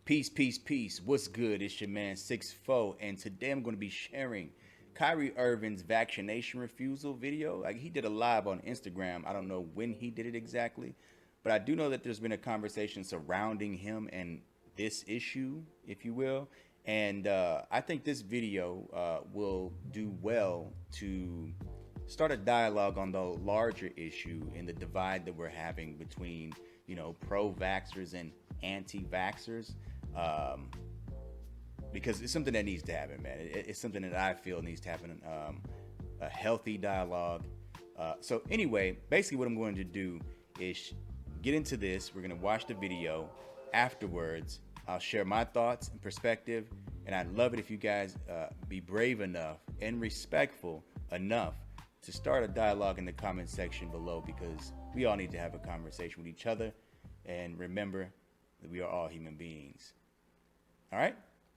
Peace, peace, peace. What's good? It's your man 6'4", and today I'm going to be sharing Kyrie Irving's vaccination refusal video. Like, he did a live on Instagram. I don't know when he did it exactly, but I do know that there's been a conversation surrounding him and this issue, if you will. And I think this video will do well to start a dialogue on the larger issue and the divide that we're having between, pro-vaxxers and anti-vaxxers. Um, because it's something that needs to happen, man. It's something that I feel needs to happen. A healthy dialogue. So anyway, basically what I'm going to do is get into this. We're going to watch the video. Afterwards, I'll share my thoughts and perspective. And I'd love it if you guys be brave enough and respectful enough to start a dialogue in the comment section below, because we all need to have a conversation with each other. And remember that we are all human beings. All right?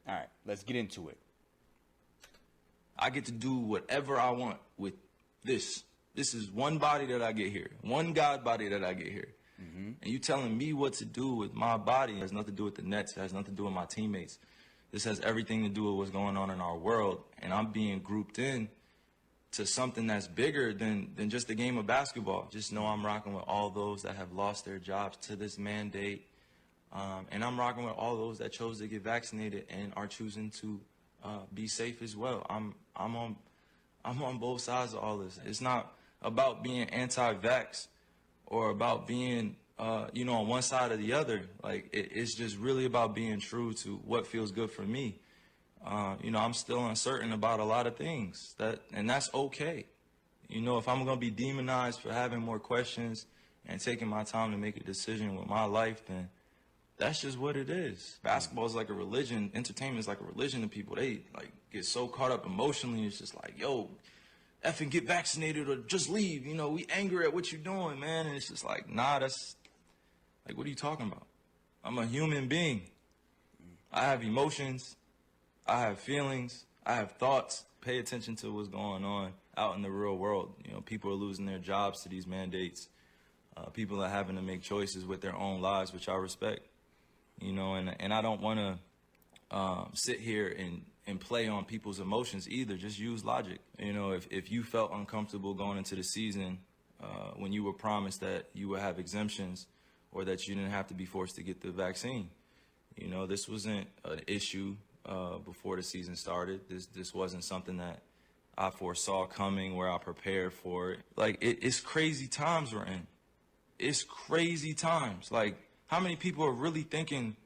All right, let's get into it. I get to do whatever I want with this. This is one body that I get here, one God body that I get here. Mm-hmm. And you telling me what to do with my body has nothing to do with the Nets. It has nothing to do with my teammates. This has everything to do with what's going on in our world. And I'm being grouped in to something that's bigger than just the game of basketball. Just know I'm rocking with all those that have lost their jobs to this mandate. And I'm rocking with all those that chose to get vaccinated and are choosing to be safe as well. I'm on both sides of all this. It's not about being anti-vax or about being on one side or the other. Like it's just really about being true to what feels good for me. I'm still uncertain about a lot of things, and that's okay. If I'm gonna be demonized for having more questions and taking my time to make a decision with my life, then that's just what it is. Basketball is like a religion. Entertainment is like a religion to people. They like get so caught up emotionally. It's just like, yo, effing get vaccinated or just leave. We angry at what you're doing, man. And it's just like, nah, that's like, what are you talking about? I'm a human being. I have emotions. I have feelings. I have thoughts. Pay attention to what's going on out in the real world. People are losing their jobs to these mandates. People are having to make choices with their own lives, which I respect. And I don't want to sit here and play on people's emotions either. Just use logic. If you felt uncomfortable going into the season when you were promised that you would have exemptions or that you didn't have to be forced to get the vaccine, this wasn't an issue before the season started. This wasn't something that I foresaw coming, where I prepared for it. Like it's crazy times we're in. It's crazy times. Like, how many people are really thinking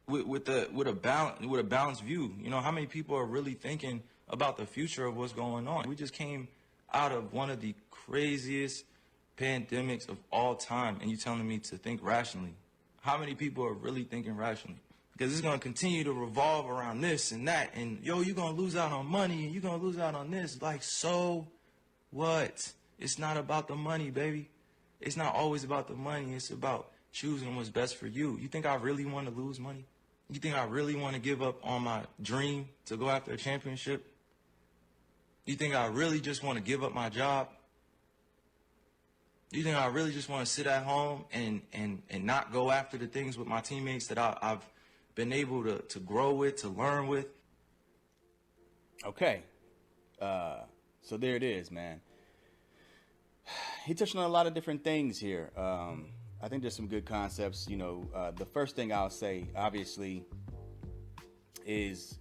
with a balanced view? How many people are really thinking about the future of what's going on? We just came out of one of the craziest pandemics of all time, and you telling me to think rationally. How many people are really thinking rationally? Because it's going to continue to revolve around this and that, and you're going to lose out on money, and you're going to lose out on this. Like, so what? It's not about the money, baby. It's not always about the money. It's about choosing what's best for you. You think I really want to lose money? You think I really want to give up on my dream to go after a championship? You think I really just want to give up my job? You think I really just want to sit at home and not go after the things with my teammates that I've been able to grow with, to learn with? Okay. So there it is, man. He touched on a lot of different things here. I think there's some good concepts. The first thing I'll say, obviously, is,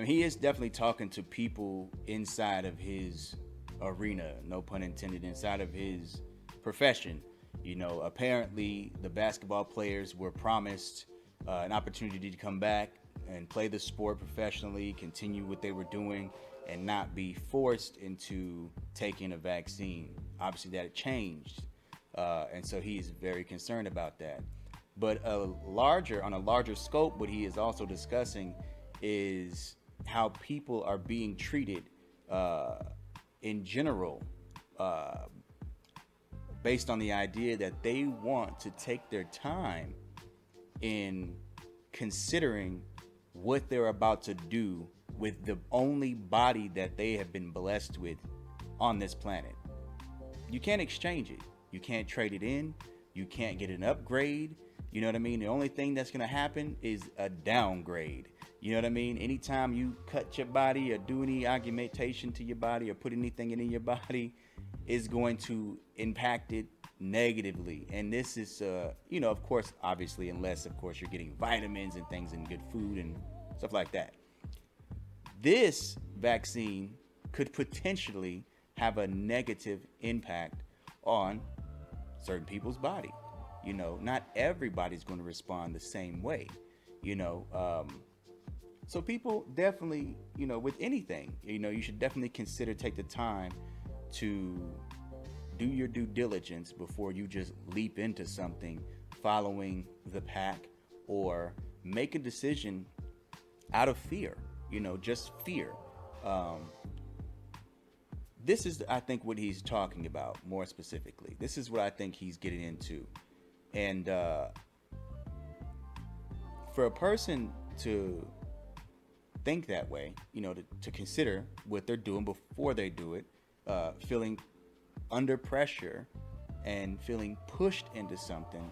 he is definitely talking to people inside of his arena, no pun intended, inside of his profession. Apparently the basketball players were promised an opportunity to come back and play the sport professionally, continue what they were doing, and not be forced into taking a vaccine. Obviously that changed. And so he is very concerned about that. But on a larger scope, what he is also discussing is how people are being treated in general, based on the idea that they want to take their time in considering what they're about to do with the only body that they have been blessed with on this planet. You can't exchange it. You can't trade it in. You can't get an upgrade. You know what I mean? The only thing that's going to happen is a downgrade. You know what I mean? Anytime you cut your body or do any augmentation to your body or put anything in your body, is going to impact it negatively. And this is, of course, obviously, unless, of course, you're getting vitamins and things and good food and stuff like that. This vaccine could potentially have a negative impact on certain people's body. Not everybody's going to respond the same way. So people definitely, with anything, you should definitely take the time to do your due diligence before you just leap into something following the pack or make a decision out of fear, just fear. This is, I think, what he's talking about more specifically. This is what I think he's getting into. And for a person to think that way, to consider what they're doing before they do it, feeling under pressure and feeling pushed into something,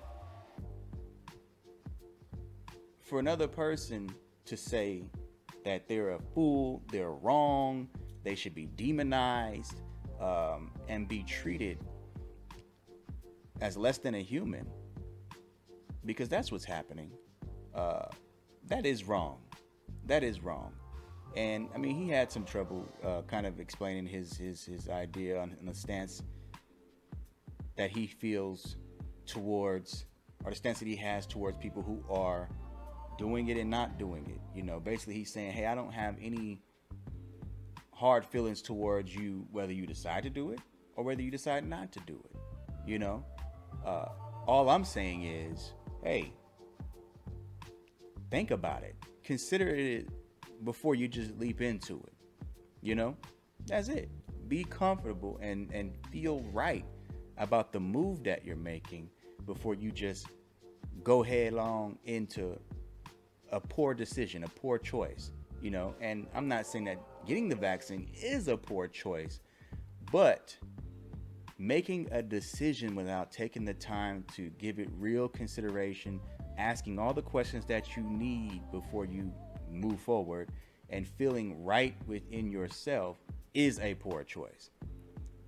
for another person to say that they're a fool, they're wrong, they should be demonized, and be treated as less than a human, because that's what's happening. That is wrong. That is wrong. And I mean, he had some trouble kind of explaining his idea on the stance that he feels towards, or the stance that he has towards people who are doing it and not doing it. Basically he's saying, hey, I don't have any hard feelings towards you, whether you decide to do it or whether you decide not to do it. All I'm saying is, hey, think about it. Consider it before you just leap into it. That's it. Be comfortable and feel right about the move that you're making before you just go headlong into a poor decision, a poor choice. And I'm not saying that getting the vaccine is a poor choice, but making a decision without taking the time to give it real consideration, asking all the questions that you need before you move forward, and feeling right within yourself is a poor choice.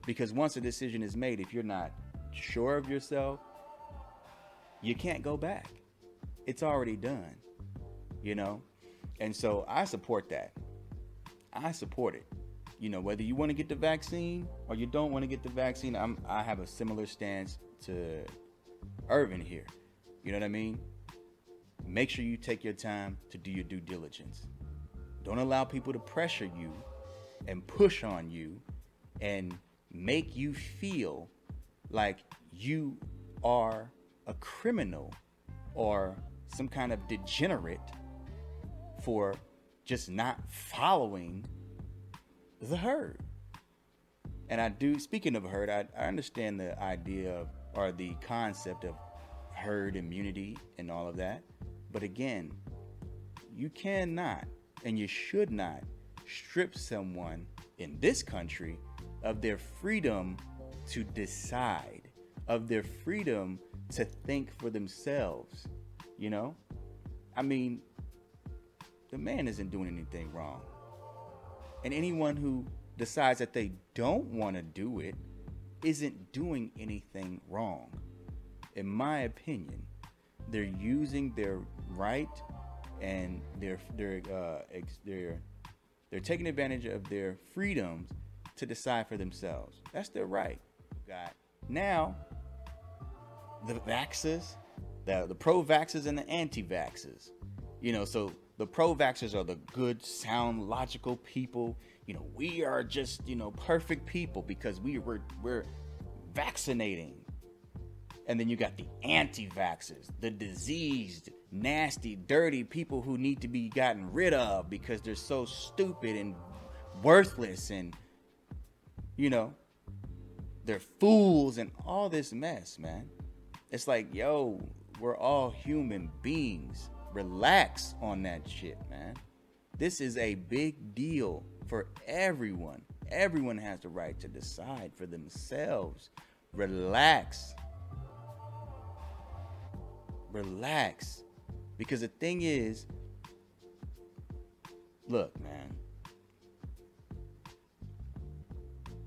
Because once a decision is made, if you're not sure of yourself, you can't go back. It's already done, And so I support that. I support it. Whether you want to get the vaccine or you don't want to get the vaccine, I have a similar stance to Irving here. You know what I mean? Make sure you take your time to do your due diligence. Don't allow people to pressure you and push on you and make you feel like you are a criminal or some kind of degenerate for just not following the herd. And speaking of herd, I understand the idea of, or the concept of herd immunity and all of that. But again, you cannot and you should not strip someone in this country of their freedom to decide, of their freedom to think for themselves. I mean, the man isn't doing anything wrong. And anyone who decides that they don't want to do it isn't doing anything wrong. In my opinion, they're using their right and they're taking advantage of their freedoms to decide for themselves. That's their right. Got now the vaxxers, the pro-vaxxers and the anti-vaxxers. So the pro-vaxxers are the good, sound, logical people. We are just, perfect people because we're vaccinating. And then you got the anti-vaxxers, the diseased, nasty, dirty people who need to be gotten rid of because they're so stupid and worthless and, they're fools and all this mess, man. It's like, yo, we're all human beings. Relax on that shit, man. This is a big deal for everyone. Everyone has the right to decide for themselves. Relax. Relax. Because the thing is, look, man,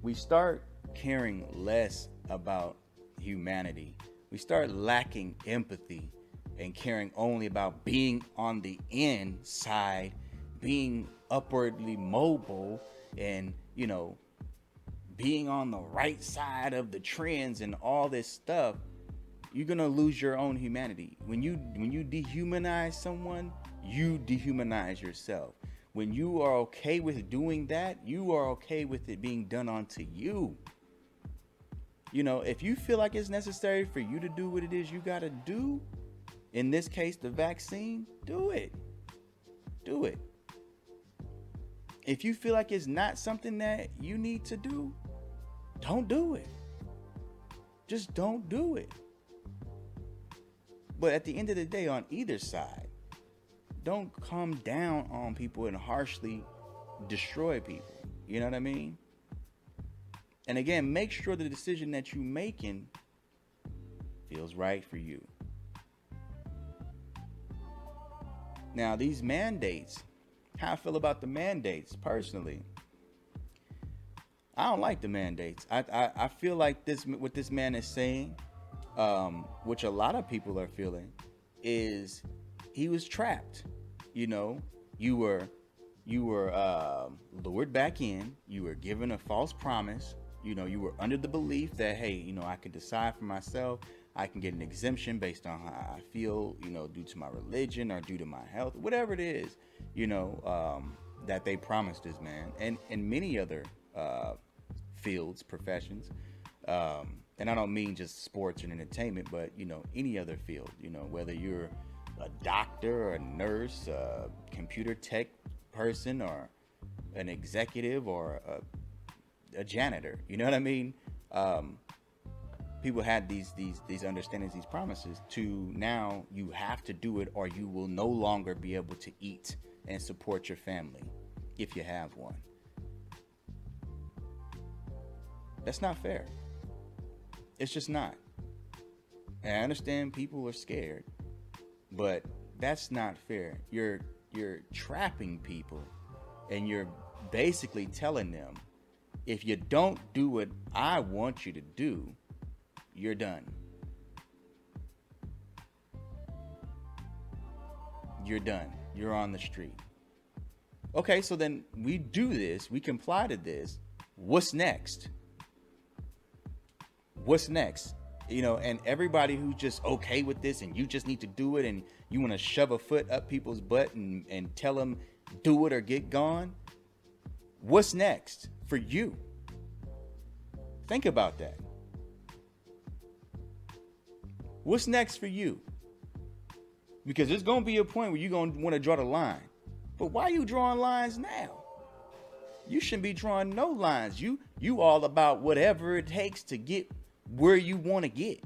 we start caring less about humanity. We start lacking empathy and caring only about being on the inside, being upwardly mobile, and, you know, being on the right side of the trends and all this stuff. You're gonna lose your own humanity. When you dehumanize someone, you dehumanize yourself. When you are okay with doing that, you are okay with it being done onto you. You know, if you feel like it's necessary for you to do what it is you gotta do, in this case, the vaccine, do it. Do it. If you feel like it's not something that you need to do, don't do it. Just don't do it. But at the end of the day, on either side, don't come down on people and harshly destroy people. You know what I mean? And again, make sure the decision that you're making feels right for you. Now, these mandates, how I feel about the mandates personally, I don't like the mandates. I feel like this, what this man is saying, which a lot of people are feeling, is he was trapped. You know, you were lured back in. You were given a false promise. You know, you were under the belief that, hey, you know, I can decide for myself. I can get an exemption based on how I feel, you know, due to my religion or due to my health, whatever it is, you know, that they promised this man, and many other fields, professions. And I don't mean just sports and entertainment, but, you know, any other field, you know, whether you're a doctor or a nurse, a computer tech person, or an executive, or a janitor, you know what I mean? People had these understandings, these promises, to now you have to do it or you will no longer be able to eat and support your family if you have one. That's not fair. It's just not. And I understand people are scared, but that's not fair. You're trapping people, and you're basically telling them, if you don't do what I want you to do, you're done. You're done. You're on the street. Okay, so then we do this, we comply to this. What's next? What's next? You know, and everybody who's just okay with this and you just need to do it and you want to shove a foot up people's butt and tell them do it or get gone. What's next for you? Think about that. What's next for you? Because there's going to be a point where you're going to want to draw the line. But why are you drawing lines now? You shouldn't be drawing no lines. You all about whatever it takes to get where you want to get.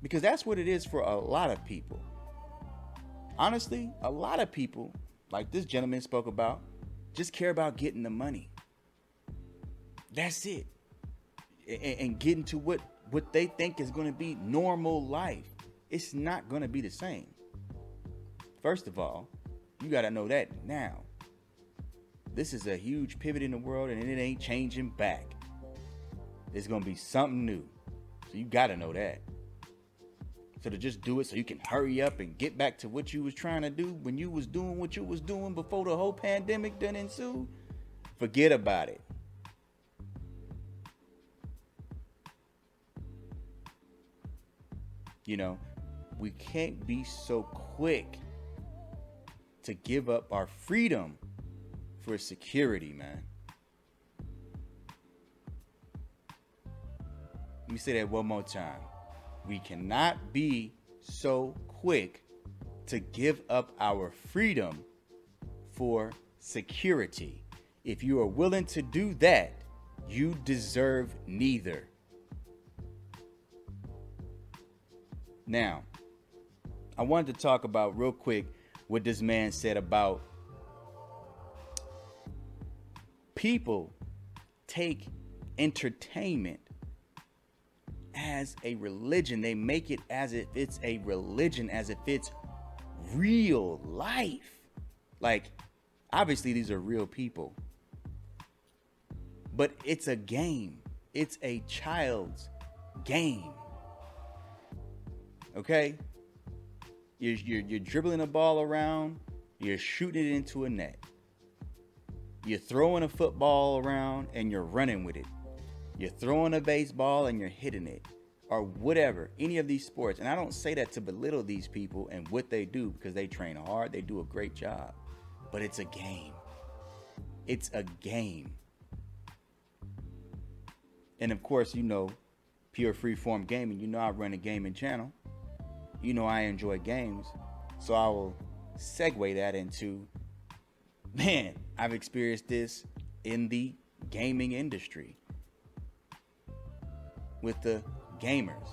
Because that's what it is for a lot of people. Honestly, a lot of people, like this gentleman spoke about, just care about getting the money. That's it. And getting to what they think is going to be normal life. It's not going to be the same. First of all, you got to know that now. This is a huge pivot in the world, and it ain't changing back. It's going to be something new. So you got to know that. So to just do it so you can hurry up and get back to what you was trying to do when you was doing what you was doing before the whole pandemic done ensued, forget about it. You know, we can't be so quick to give up our freedom for security, man. Let me say that one more time. We cannot be so quick to give up our freedom for security. If you are willing to do that, you deserve neither. Now, I wanted to talk about real quick what this man said about people take entertainment as a religion. They make it as if it's a religion, as if it's real life. Like, obviously these are real people, but it's a game. It's a child's game. Okay? You're dribbling a ball around, you're shooting it into a net. You're throwing a football around and you're running with it. You're throwing a baseball and you're hitting it. Or whatever, any of these sports. And I don't say that to belittle these people and what they do, because they train hard, they do a great job. But it's a game. It's a game. And of course, you know, pure freeform gaming, you know I run a gaming channel. You know I enjoy games. So I will segue that into, man, I've experienced this in the gaming industry with the gamers.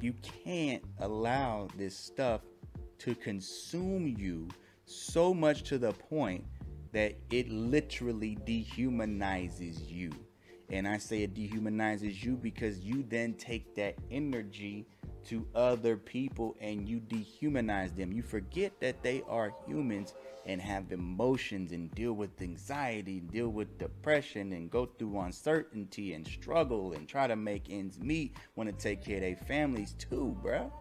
You can't allow this stuff to consume you so much to the point that it literally dehumanizes you. And I say it dehumanizes you because you then take that energy to other people and you dehumanize them. You forget that they are humans and have emotions and deal with anxiety, deal with depression, and go through uncertainty and struggle and try to make ends meet, want to take care of their families too, bruh.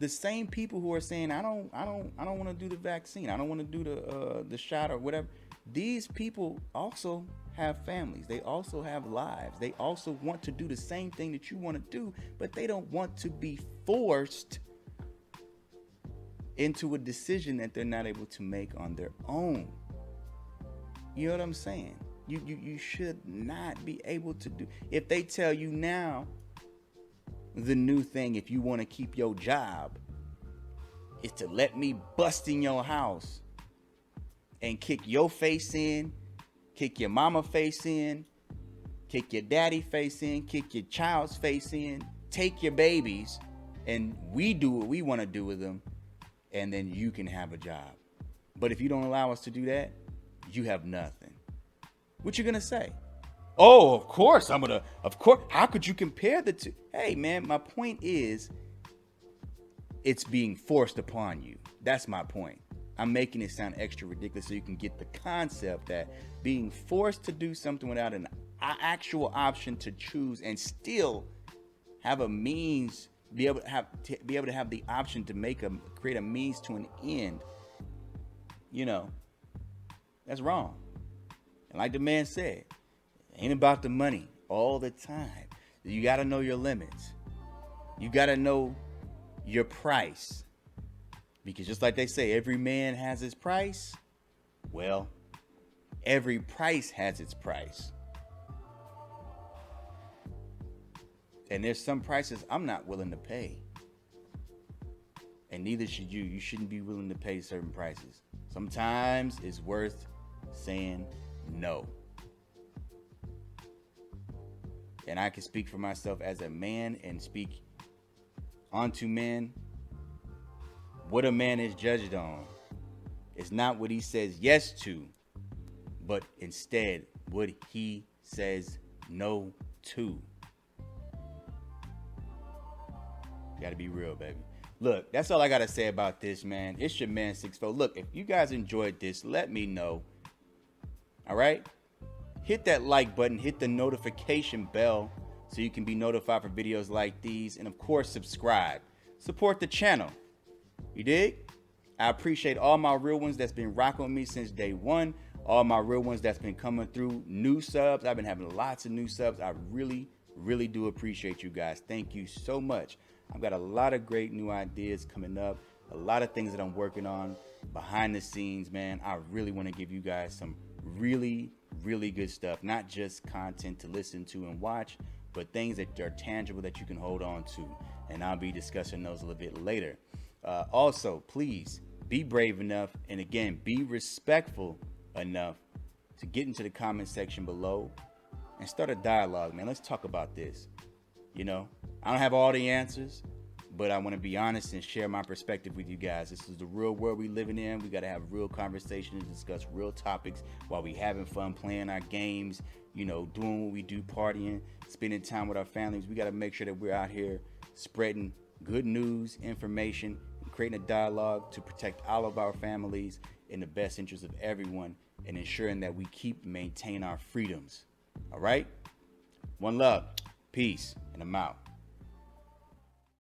The same people who are saying, I don't want to do the vaccine, I don't want to do the shot or whatever. These people also have families. They also have lives. They also want to do the same thing that you want to do, but they don't want to be forced into a decision that they're not able to make on their own. You know what I'm saying? You should not be able to do. If they tell you now, the new thing, if you want to keep your job, is to let me bust in your house and kick your face in, kick your mama face in, kick your daddy face in, kick your child's face in, take your babies, and we do what we want to do with them, and then you can have a job. But if you don't allow us to do that, you have nothing. What you gonna say? Oh, of course, of course. How could you compare the two? Hey, man, my point is, it's being forced upon you. That's my point. I'm making it sound extra ridiculous so you can get the concept that being forced to do something without an actual option to choose and still have a means, be able to have the option to create a means to an end. You know, that's wrong. And like the man said, it ain't about the money all the time. You got to know your limits. You got to know your price. Because just like they say, every man has his price. Well, every price has its price. And there's some prices I'm not willing to pay. And neither should you. You shouldn't be willing to pay certain prices. Sometimes it's worth saying no. And I can speak for myself as a man and speak onto men. What a man is judged on is not what he says yes to, but instead what he says no to. Gotta be real, baby. Look, that's all I gotta say about this, man. It's your man 6'4". Look, if you guys enjoyed this, let me know. All right? Hit that like button, hit the notification bell so you can be notified for videos like these. And of course, subscribe. Support the channel. You dig? I appreciate all my real ones that's been rocking with me since day one. All my real ones that's been coming through. New subs. I've been having lots of new subs. I really, really do appreciate you guys. Thank you so much. I've got a lot of great new ideas coming up. A lot of things that I'm working on behind the scenes, man. I really want to give you guys some really, really good stuff. Not just content to listen to and watch, but things that are tangible that you can hold on to. And I'll be discussing those a little bit later. Also, please be brave enough and again, be respectful enough to get into the comment section below and start a dialogue, man. Let's talk about this. You know, I don't have all the answers, but I want to be honest and share my perspective with you guys. This is the real world we living in. We got to have real conversations, discuss real topics while we having fun, playing our games, you know, doing what we do, partying, spending time with our families. We got to make sure that we're out here spreading good news, information, and creating a dialogue to protect all of our families in the best interest of everyone, and ensuring that we keep maintain our freedoms. All right? One love, peace, and I'm out.